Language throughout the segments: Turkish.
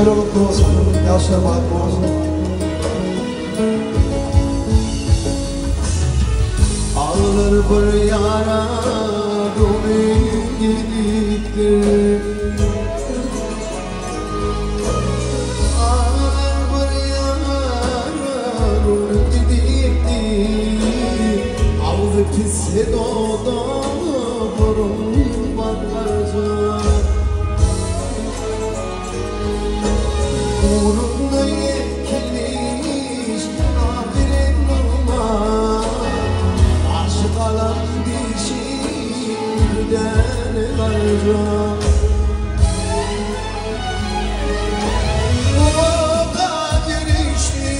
ayrılıklı olsun, yaşlar farklı olsun. Ağlar bir yara gidiktir. Ağlar bir yara gidiktir. Ağzı pisse doda burun baklarca. Uğrunda yekiliş nadirin olmaz. Aşık alan dişimden varacak. Bu kadir işi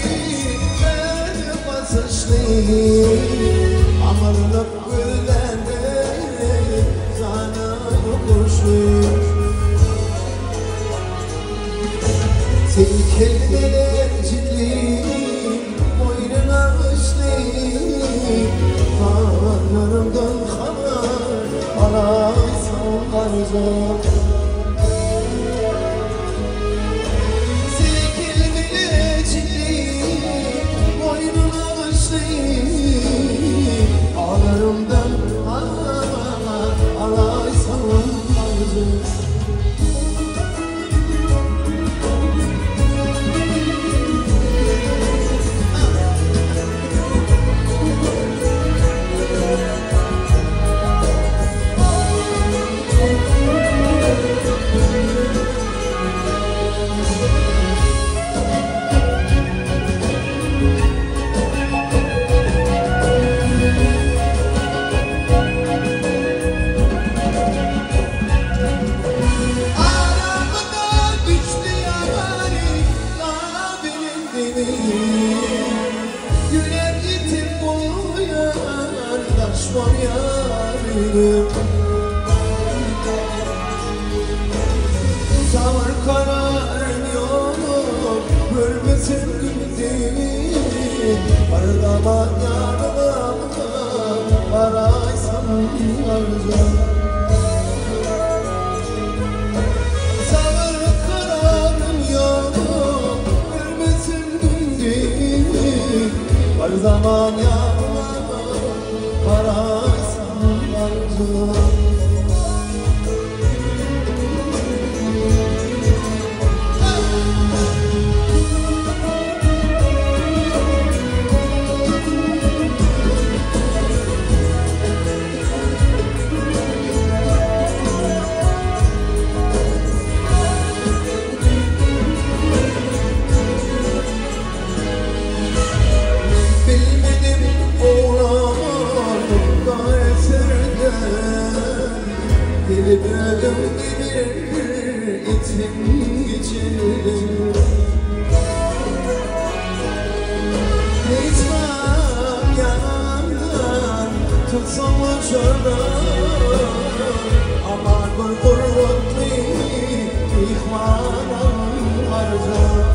ben basışlı. Amarlık gülende sana kuşlu. Sen kelimeler ciddi, boynuna kışlı. Kanlarımdan haber alaysan varacak. Sen kelimeler ciddi, boynuna kışlı. Kanlarımdan haber alaysan varacak. Güler yetim boyar taş var yarım. Savur kararım yok hürmetin güldüğüm. Var zaman yanıma varaysan varacağım. Savur kararım yok hürmetin güldüğüm. Var zaman yanıma varaysan varacağım. Dilbögüm gibi itim geçirdim. Gitmem yanımdan tutsam uçurdan. Aman bir kurbatlı ihmanım varacak.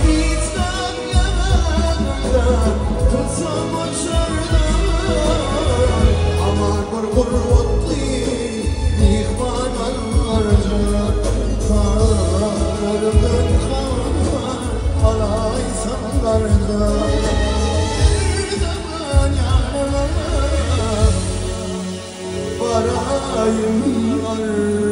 Gitmem yanımdan tutsam uçurdan. Aman bir kurbatlı ihmanım varacak. Kararımdan kan alaysan varacak. Bir zaman yanıma varayım var.